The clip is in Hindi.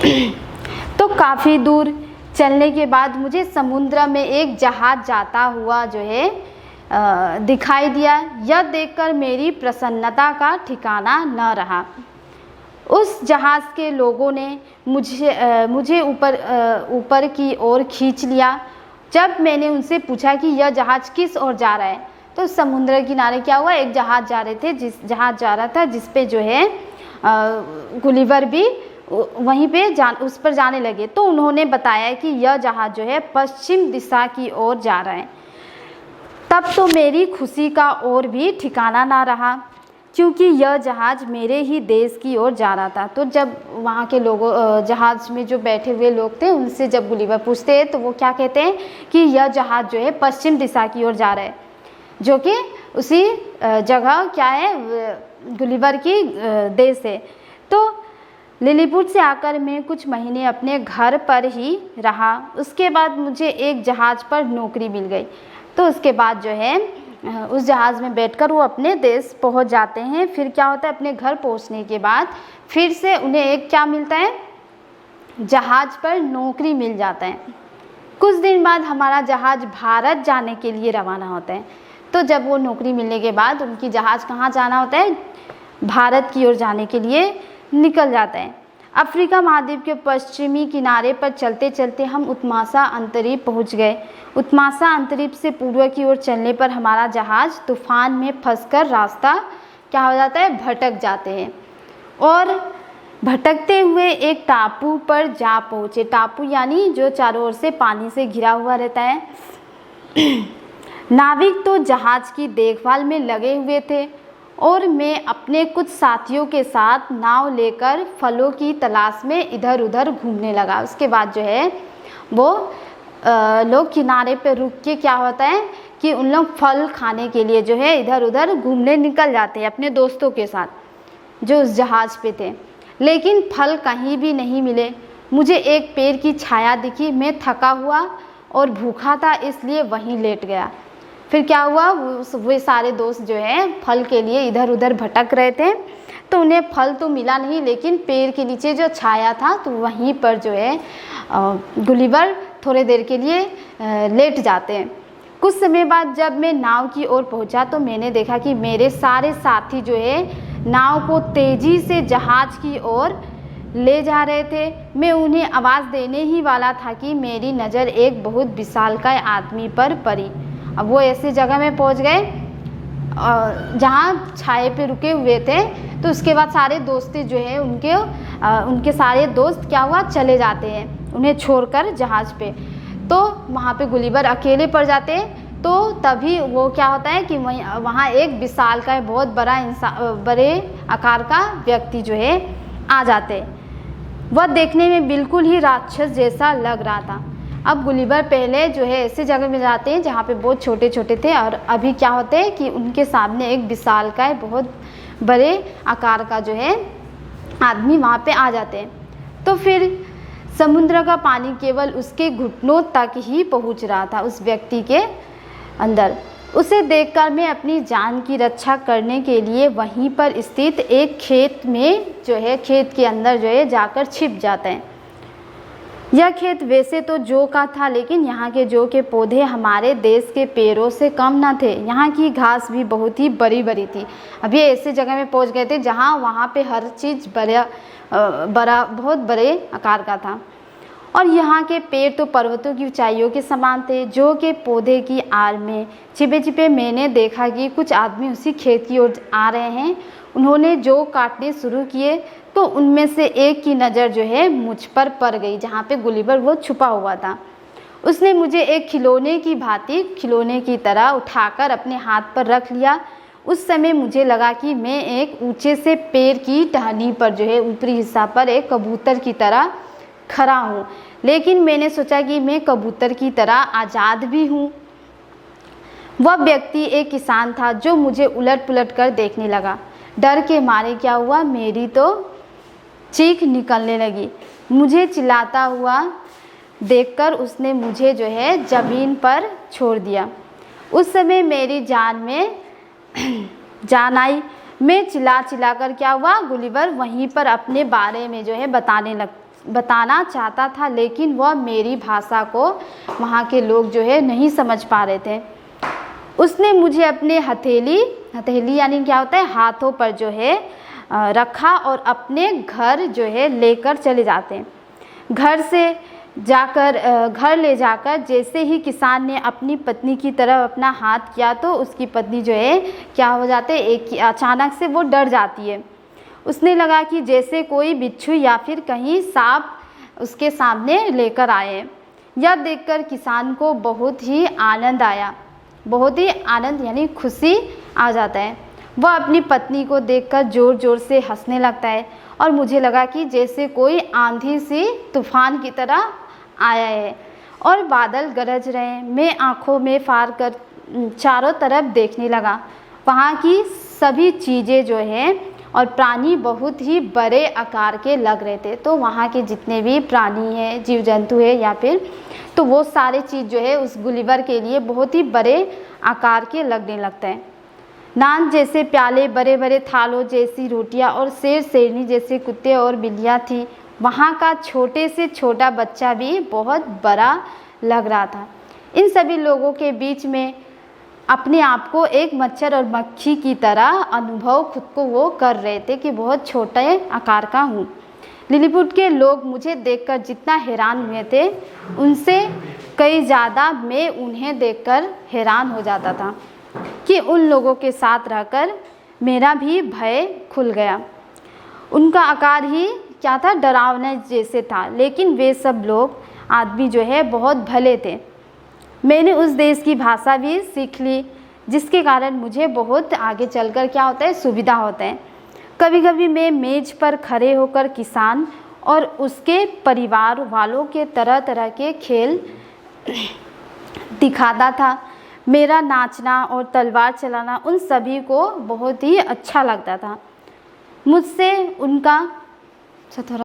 तो काफ़ी दूर चलने के बाद मुझे समुद्र में एक जहाज़ जाता हुआ जो है दिखाई दिया। यह देखकर मेरी प्रसन्नता का ठिकाना न रहा। उस जहाज़ के लोगों ने मुझे ऊपर की ओर खींच लिया। जब मैंने उनसे पूछा कि यह जहाज़ किस ओर जा रहा है, तो समुद्र किनारे क्या हुआ, एक जहाज़ जा रहे थे, जहाज़ जा रहा था जिस पे जो है गुलिवर भी वहीं पे उस पर जाने लगे। तो उन्होंने बताया कि यह जहाज़ जो है पश्चिम दिशा की ओर जा रहा है। तब तो मेरी खुशी का और भी ठिकाना ना रहा, क्योंकि यह जहाज़ मेरे ही देश की ओर जा रहा था। तो जब वहाँ के लोगों जहाज़ में जो बैठे हुए लोग थे उनसे जब गुलिवर पूछते हैं तो वो क्या कहते हैं कि यह जहाज़ जो है पश्चिम दिशा की ओर जा रहा है, जो कि उसी जगह क्या है, गुलिवर की देश है। तो लिलीपुट से आकर मैं कुछ महीने अपने घर पर ही रहा। उसके बाद मुझे एक जहाज़ पर नौकरी मिल गई। तो उसके बाद जो है उस जहाज़ में बैठकर वो अपने देश पहुंच जाते हैं। फिर क्या होता है, अपने घर पहुंचने के बाद फिर से उन्हें एक क्या मिलता है, जहाज़ पर नौकरी मिल जाता है। कुछ दिन बाद हमारा जहाज़ भारत जाने के लिए रवाना होता है। तो जब वो नौकरी मिलने के बाद उनकी जहाज़ कहाँ जाना होता है, भारत की ओर जाने के लिए निकल जाता है। अफ्रीका महाद्वीप के पश्चिमी किनारे पर चलते चलते हम उत्मासा अंतरीप पहुंच गए। उत्मासा अंतरीप से पूर्व की ओर चलने पर हमारा जहाज़ तूफान में फंसकर रास्ता क्या हो जाता है, भटक जाते हैं और भटकते हुए एक टापू पर जा पहुँचे। टापू यानी जो चारों ओर से पानी से घिरा हुआ रहता है। नाविक तो जहाज़ की देखभाल में लगे हुए थे और मैं अपने कुछ साथियों के साथ नाव लेकर फलों की तलाश में इधर उधर घूमने लगा। उसके बाद जो है वो लोग किनारे पे रुक के क्या होता है कि उन लोग फल खाने के लिए जो है इधर उधर घूमने निकल जाते हैं अपने दोस्तों के साथ जो उस जहाज़ पे थे। लेकिन फल कहीं भी नहीं मिले। मुझे एक पेड़ की छाया दिखी। मैं थका हुआ और भूखा था, इसलिए वहीं लेट गया। फिर क्या हुआ, वे सारे दोस्त जो है फल के लिए इधर उधर भटक रहे थे। तो उन्हें फल तो मिला नहीं, लेकिन पेड़ के नीचे जो छाया था तो वहीं पर जो है गुलिवर थोड़े देर के लिए लेट जाते हैं। कुछ समय बाद जब मैं नाव की ओर पहुंचा तो मैंने देखा कि मेरे सारे साथी जो है नाव को तेज़ी से जहाज़ की ओर ले जा रहे थे। मैं उन्हें आवाज़ देने ही वाला था कि मेरी नज़र एक बहुत विशालकाय आदमी पर पड़ी। अब वो ऐसी जगह में पहुंच गए जहाँ छाए पे रुके हुए थे। तो उसके बाद सारे दोस्ती जो है उनके सारे दोस्त क्या हुआ, चले जाते हैं उन्हें छोड़कर जहाज़ पे। तो वहाँ पे गुलिवर अकेले पड़ जाते हैं। तो तभी वो क्या होता है कि वहाँ एक विशालकाय बहुत बड़े आकार का व्यक्ति जो है आ जाते हैं। वह देखने में बिल्कुल ही राक्षस जैसा लग रहा था। अब गुलिवर पहले जो है ऐसी जगह में जाते हैं जहाँ पे बहुत छोटे छोटे थे और अभी क्या होते हैं कि उनके सामने एक विशालकाय बहुत बड़े आकार का जो है आदमी वहाँ पे आ जाते हैं। तो फिर समुद्र का पानी केवल उसके घुटनों तक ही पहुँच रहा था उस व्यक्ति के अंदर। उसे देखकर मैं अपनी जान की रक्षा करने के लिए वहीं पर स्थित एक खेत में जो है खेत के अंदर जो है जाकर छिप जाते हैं। यह खेत वैसे तो जौ का था, लेकिन यहाँ के जौ के पौधे हमारे देश के पेड़ों से कम न थे। यहाँ की घास भी बहुत ही बड़ी बड़ी थी। अब ये ऐसी जगह में पहुँच गए थे जहाँ वहाँ पे हर चीज़ बहुत बड़े आकार का था और यहाँ के पेड़ तो पर्वतों की ऊंचाइयों के समान थे। जौ के पौधे की आड़ में छिपे छिपे मैंने देखा कि कुछ आदमी उसी खेत की ओर आ रहे हैं। उन्होंने जौ काटने शुरू किए तो उनमें से एक की नज़र जो है मुझ पर पड़ गई, जहाँ पे गुलिवर वो छुपा हुआ था। उसने मुझे एक खिलौने की भांति खिलौने की तरह उठाकर अपने हाथ पर रख लिया। उस समय मुझे लगा कि मैं एक ऊंचे से पेड़ की टहनी पर जो है ऊपरी हिस्सा पर एक कबूतर की तरह खड़ा हूँ, लेकिन मैंने सोचा कि मैं कबूतर की तरह आज़ाद भी हूँ। वह व्यक्ति एक किसान था जो मुझे उलट पुलट कर देखने लगा। डर के मारे क्या हुआ, मेरी तो चीख निकलने लगी। मुझे चिल्लाता हुआ देखकर उसने मुझे जो है ज़मीन पर छोड़ दिया। उस समय मेरी जान में जान आई। मैं चिल्ला कर क्या हुआ, गुलिवर वहीं पर अपने बारे में जो है बताने बताना चाहता था, लेकिन वह मेरी भाषा को वहाँ के लोग जो है नहीं समझ पा रहे थे। उसने मुझे अपने हथेली यानी क्या होता है, हाथों पर जो है रखा और अपने घर जो है लेकर चले जाते हैं। घर ले जाकर जैसे ही किसान ने अपनी पत्नी की तरफ अपना हाथ किया तो उसकी पत्नी जो है क्या हो जाते, एक अचानक से वो डर जाती है। उसने लगा कि जैसे कोई बिच्छू या फिर कहीं सांप उसके सामने लेकर आए। यह देखकर किसान को बहुत ही आनंद आया, बहुत ही आनंद यानी खुशी आ जाता है। वह अपनी पत्नी को देखकर ज़ोर ज़ोर से हंसने लगता है और मुझे लगा कि जैसे कोई आंधी सी तूफान की तरह आया है और बादल गरज रहे हैं। मैं आंखों में फाड़ कर चारों तरफ देखने लगा। वहाँ की सभी चीज़ें जो हैं और प्राणी बहुत ही बड़े आकार के लग रहे थे। तो वहाँ के जितने भी प्राणी हैं, जीव जंतु है या फिर तो वो सारे चीज़ जो है उस गुलिवर के लिए बहुत ही बड़े आकार के लगने लगते हैं। नान जैसे प्याले, बड़े बड़े थालों जैसी रोटियां और शेर शेरनी जैसे कुत्ते और बिल्लियां थी। वहाँ का छोटे से छोटा बच्चा भी बहुत बड़ा लग रहा था। इन सभी लोगों के बीच में अपने आप को एक मच्छर और मक्खी की तरह अनुभव खुद को वो कर रहे थे कि बहुत छोटे आकार का हूँ। लिलीपुट के लोग मुझे देखकर जितना हैरान हुए थे उनसे कई ज़्यादा मैं उन्हें देखकर हैरान हो जाता था कि उन लोगों के साथ रहकर मेरा भी भय खुल गया। उनका आकार ही क्या था, डरावने जैसे था, लेकिन वे सब लोग आदमी जो है बहुत भले थे। मैंने उस देश की भाषा भी सीख ली, जिसके कारण मुझे बहुत आगे चलकर क्या होता है, सुविधा होता है। कभी कभी मैं मेज़ पर खड़े होकर किसान और उसके परिवार वालों के तरह तरह के खेल दिखाता था। मेरा नाचना और तलवार चलाना उन सभी को बहुत ही अच्छा लगता था। मुझसे उनका थोड़ा